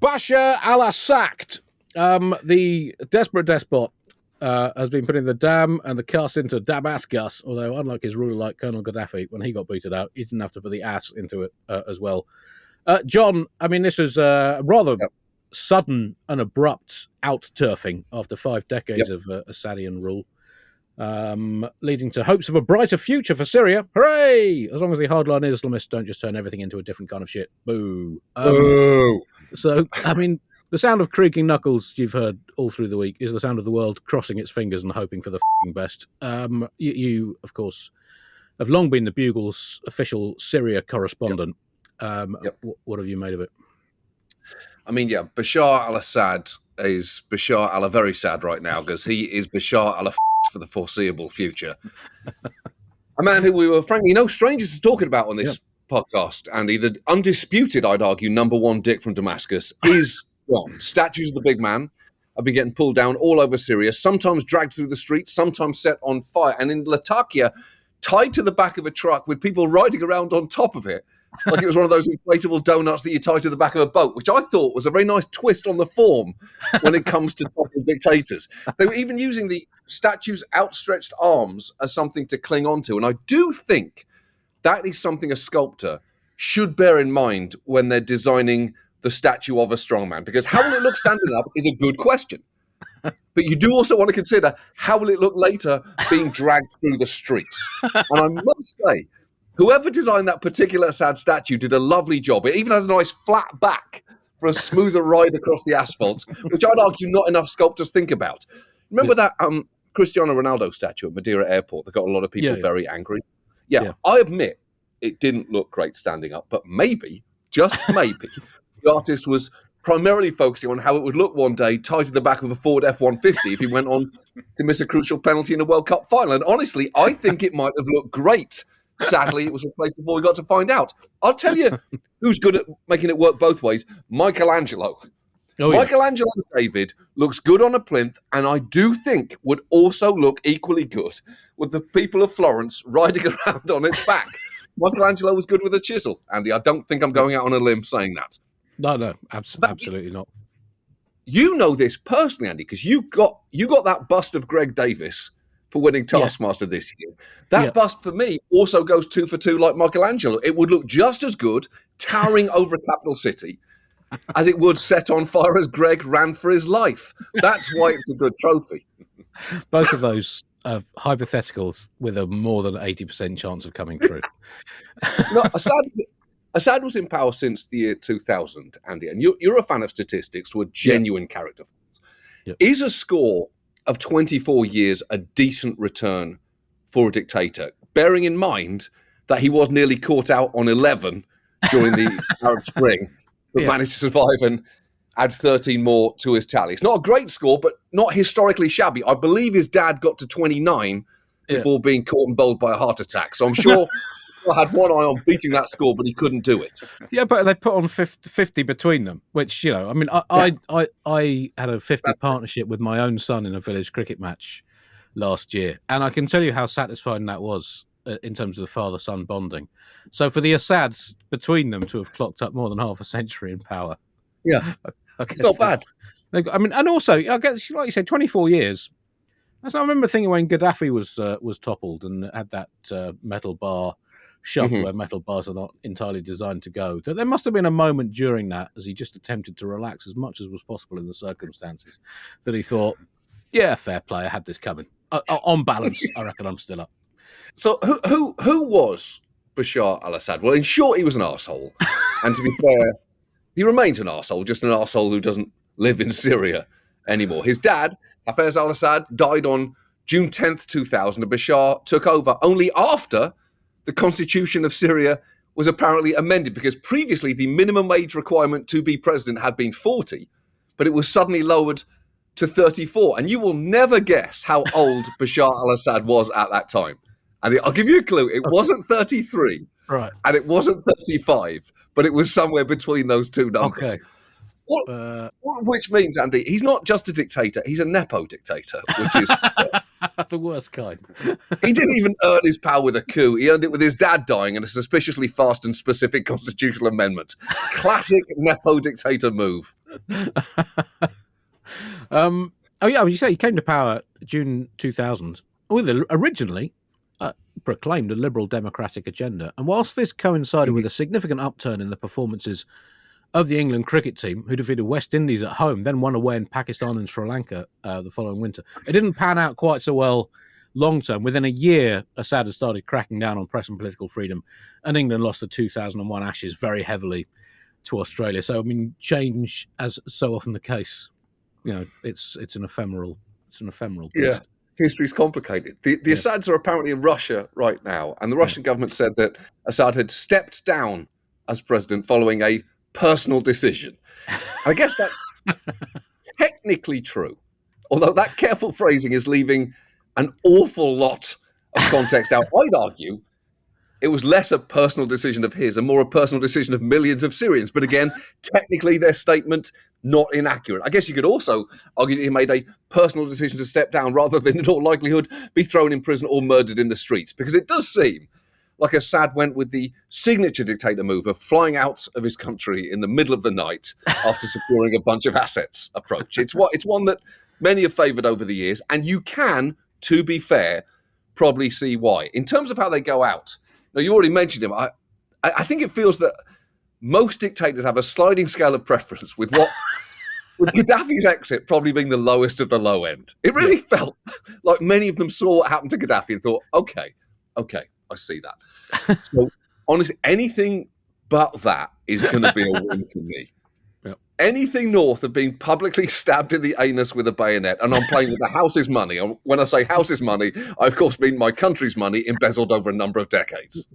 Bashar al-Assad, the desperate despot, has been put in the dam and the cast into Damascus, although unlike his ruler like Colonel Gaddafi, when he got booted out, he didn't have to put the ass into it as well. John, I mean, this is rather sudden and abrupt out-turfing after 5 decades of Assadian rule, leading to hopes of a brighter future for Syria. Hooray! As long as the hardline Islamists don't just turn everything into a different kind of shit. Boo. Boo. So, I mean, the sound of creaking knuckles you've heard all through the week is the sound of the world crossing its fingers and hoping for the best. You, of course, have long been the Bugle's official Syria correspondent. What have you made of it? I mean, Bashar al-Assad is Bashar al-very sad right now because he is Bashar al for the foreseeable future. A man who we were, frankly, no strangers to talking about on this podcast, Andy. The undisputed, I'd argue, number one dick from Damascus is gone. Statues of the big man have been getting pulled down all over Syria, sometimes dragged through the streets, sometimes set on fire. And in Latakia, tied to the back of a truck with people riding around on top of it, like it was one of those inflatable donuts that you tie to the back of a boat, which I thought was a very nice twist on the form when it comes to toppled dictators. They were even using the statue's outstretched arms as something to cling onto. And I do think that is something a sculptor should bear in mind when they're designing the statue of a strongman, because how will it look standing up is a good question. But you do also want to consider how will it look later being dragged through the streets. And I must say, whoever designed that particular Assad statue did a lovely job. It even had a nice flat back for a smoother ride across the asphalt, which I'd argue not enough sculptors think about. Remember that Cristiano Ronaldo statue at Madeira Airport that got a lot of people very angry? Yeah, I admit it didn't look great standing up, but maybe, just maybe, the artist was primarily focusing on how it would look one day tied to the back of a Ford F-150 if he went on to miss a crucial penalty in a World Cup final. And honestly, I think it might have looked great. Sadly, it was replaced before we got to find out. I'll tell you who's good at making it work both ways. Michelangelo. Michelangelo's David looks good on a plinth, and I do think would also look equally good with the people of Florence riding around on its back. Michelangelo was good with a chisel, Andy. I don't think I'm going out on a limb saying that. No, absolutely not. You know this personally, Andy, because you got that bust of Greg Davis for winning Taskmaster this year. That bust for me also goes 2 for 2 like Michelangelo. It would look just as good towering over a capital city as it would set on fire as Greg ran for his life. That's why it's a good trophy. Both of those hypotheticals with a more than 80% chance of coming true. No, Assad was in power since the year 2000, Andy, and you're a fan of statistics to a genuine character. Is a score of 24 years a decent return for a dictator, bearing in mind that he was nearly caught out on 11 during the Arab Spring, but managed to survive and add 13 more to his tally? It's not a great score, but not historically shabby. I believe his dad got to 29 before being caught and bowled by a heart attack, so I'm sure I had one eye on beating that score, but he couldn't do it. Yeah, but they put on 50 between them, which, you know, I mean, I had a 50 partnership with my own son in a village cricket match last year, and I can tell you how satisfying that was in terms of the father-son bonding. So for the Assads between them to have clocked up more than half a century in power. Yeah, it's not bad. I mean, and also, I guess, like you said, 24 years. I remember thinking when Gaddafi was toppled and had that metal bar shuffle where metal bars are not entirely designed to go, that there must have been a moment during that as he just attempted to relax as much as was possible in the circumstances that he thought, yeah, fair play, I had this coming. On balance, I reckon I'm still up. So who was Bashar al-Assad? Well, in short, he was an arsehole. And to be fair, he remains an arsehole, just an arsehole who doesn't live in Syria anymore. His dad, Hafez al-Assad, died on June 10th, 2000, and Bashar took over only after the constitution of Syria was apparently amended, because previously the minimum wage requirement to be president had been 40, but it was suddenly lowered to 34. And you will never guess how old Bashar al-Assad was at that time. And I'll give you a clue. It wasn't 33, right, and it wasn't 35, but it was somewhere between those two numbers. Okay. Which means, Andy, he's not just a dictator, he's a Nepo dictator, which is the worst kind. He didn't even earn his power with a coup. He earned it with his dad dying and a suspiciously fast and specific constitutional amendment. Classic Nepo dictator move. Oh yeah, you say he came to power June 2000 with originally proclaimed a liberal democratic agenda, and whilst this coincided with a significant upturn in the performances of the England cricket team, who defeated West Indies at home, then won away in Pakistan and Sri Lanka the following winter, it didn't pan out quite so well long term. Within a year, Assad had started cracking down on press and political freedom, and England lost the 2001 Ashes very heavily to Australia. So, I mean, change, as so often the case, it's an ephemeral beast. Yeah. History's complicated. The Assads are apparently in Russia right now, and the Russian government said that Assad had stepped down as president following a personal decision. And I guess that's technically true, although that careful phrasing is leaving an awful lot of context out. I'd argue it was less a personal decision of his and more a personal decision of millions of Syrians. But again, technically their statement not inaccurate. I guess you could also argue that he made a personal decision to step down rather than in all likelihood be thrown in prison or murdered in the streets, because it does seem like Assad went with the signature dictator move of flying out of his country in the middle of the night after securing a bunch of assets approach. It's one that many have favoured over the years, and you can, to be fair, probably see why. In terms of how they go out, now you already mentioned him. I think it feels that most dictators have a sliding scale of preference, with Gaddafi's exit probably being the lowest of the low end. It really felt like many of them saw what happened to Gaddafi and thought, okay, I see that. So honestly, anything but that is going to be a win for me. Yep. Anything north of being publicly stabbed in the anus with a bayonet, and I'm playing with the house's money. And when I say house's money, I of course mean my country's money embezzled over a number of decades.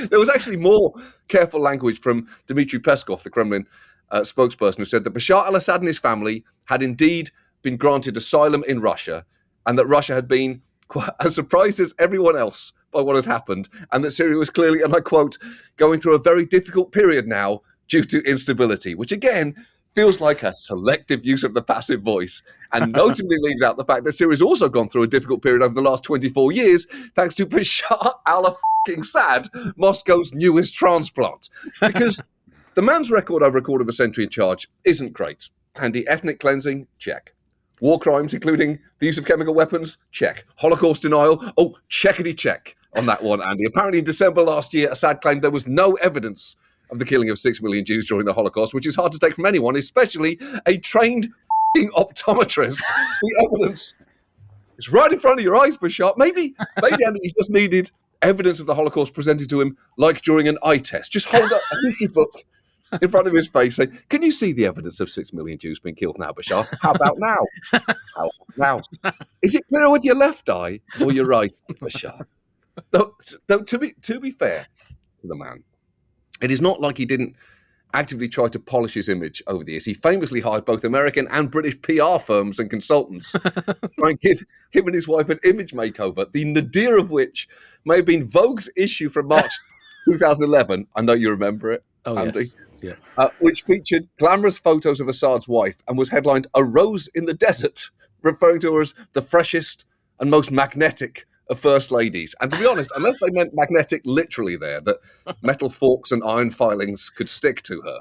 There was actually more careful language from Dmitry Peskov, the Kremlin spokesperson, who said that Bashar al-Assad and his family had indeed been granted asylum in Russia, and that Russia had been quite as surprised as everyone else by what had happened, and that Syria was clearly, and I quote, going through a very difficult period now due to instability, which again feels like a selective use of the passive voice, and notably leaves out the fact that Syria's also gone through a difficult period over the last 24 years, thanks to Bashar al-Assad, Moscow's newest transplant. Because the man's record over a quarter of a century in charge isn't great. Anti-ethnic cleansing, check. War crimes, including the use of chemical weapons, check. Holocaust denial, checkity check on that one, Andy. Apparently in December last year, Assad claimed there was no evidence of the killing of 6 million Jews during the Holocaust, which is hard to take from anyone, especially a trained optometrist. The evidence is right in front of your eyes, Bashar. Maybe Andy, he just needed evidence of the Holocaust presented to him like during an eye test. Just hold up a history book in front of his face, saying, "Can you see the evidence of 6 million Jews being killed now, Bashar? How about now? How about now? Is it clearer with your left eye or your right, Bashar?" Though to be fair to the man, it is not like he didn't actively try to polish his image over the years. He famously hired both American and British PR firms and consultants to try and give him and his wife an image makeover, the nadir of which may have been Vogue's issue from March 2011. I know you remember it, Andy. Yes. Yeah. Which featured glamorous photos of Assad's wife and was headlined "A Rose in the Desert," referring to her as the freshest and most magnetic of first ladies. And to be honest, unless they meant magnetic literally there, that metal forks and iron filings could stick to her,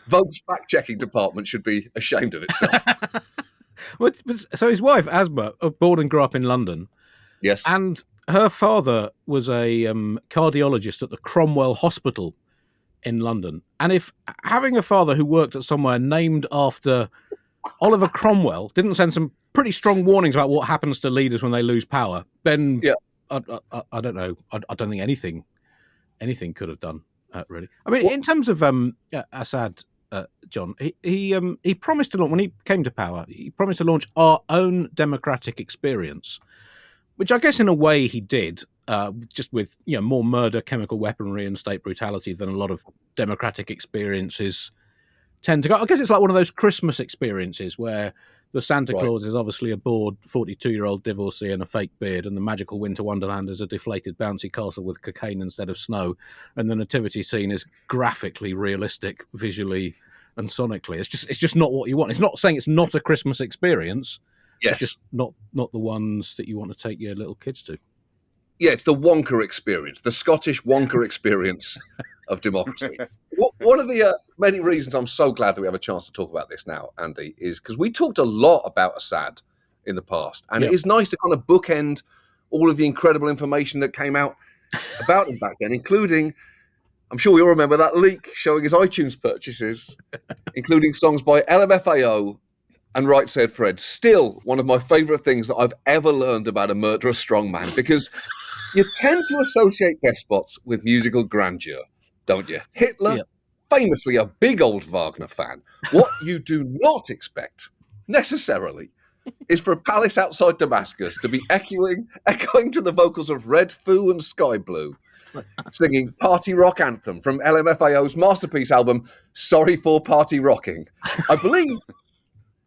Vogue's fact-checking department should be ashamed of itself. So his wife, Asma, born and grew up in London. Yes. And her father was a cardiologist at the Cromwell Hospital in London. And if having a father who worked at somewhere named after Oliver Cromwell didn't send some pretty strong warnings about what happens to leaders when they lose power, then I don't know. I don't think anything could have done, really. I mean, in terms of Assad, John, he promised to launch, when he came to power, he promised to launch our own democratic experience, which I guess in a way he did, just with more murder, chemical weaponry, and state brutality than a lot of democratic experiences tend to go. I guess it's like one of those Christmas experiences where the Santa Claus is obviously a bored 42-year-old divorcee and a fake beard, and the magical winter wonderland is a deflated bouncy castle with cocaine instead of snow, and the nativity scene is graphically realistic, visually and sonically. It's just not what you want. It's not saying it's not a Christmas experience. Yes. It's just not the ones that you want to take your little kids to. Yeah, it's the Wonka experience, the Scottish Wonka experience of democracy. One of the many reasons I'm so glad that we have a chance to talk about this now, Andy, is because we talked a lot about Assad in the past, and it is nice to kind of bookend all of the incredible information that came out about him back then, including, I'm sure we all remember that leak showing his iTunes purchases, including songs by LMFAO and Right Said Fred. Still one of my favourite things that I've ever learned about a murderous strongman, because you tend to associate despots with musical grandeur, don't you? Hitler, famously a big old Wagner fan. What you do not expect, necessarily, is for a palace outside Damascus to be echoing to the vocals of Red Foo and Sky Blue, singing Party Rock Anthem from LMFAO's masterpiece album, Sorry for Party Rocking. I believe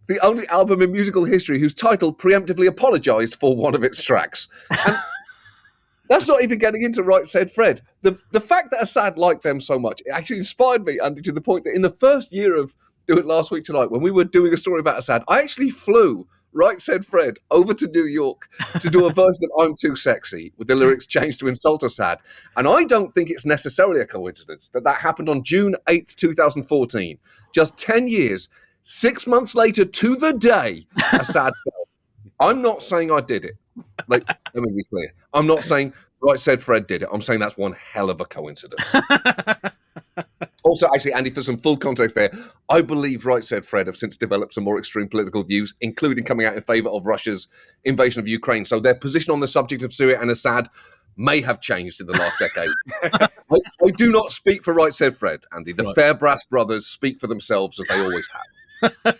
the only album in musical history whose title preemptively apologised for one of its tracks. And that's not even getting into Right Said Fred. The fact that Assad liked them so much, it actually inspired me, Andy, to the point that in the first year of Do It Last Week Tonight, when we were doing a story about Assad, I actually flew Right Said Fred over to New York to do a version of I'm Too Sexy with the lyrics changed to insult Assad. And I don't think it's necessarily a coincidence that happened on June 8th, 2014. Just 10 years, 6 months later to the day, Assad fell. I'm not saying I did it. Let me be clear. I'm not saying Right Said Fred did it. I'm saying that's one hell of a coincidence. Also, actually, Andy, for some full context there, I believe Right Said Fred have since developed some more extreme political views, including coming out in favour of Russia's invasion of Ukraine. So their position on the subject of Syria and Assad may have changed in the last decade. I do not speak for Right Said Fred, Andy. The Fair Brass brothers speak for themselves, as they always have.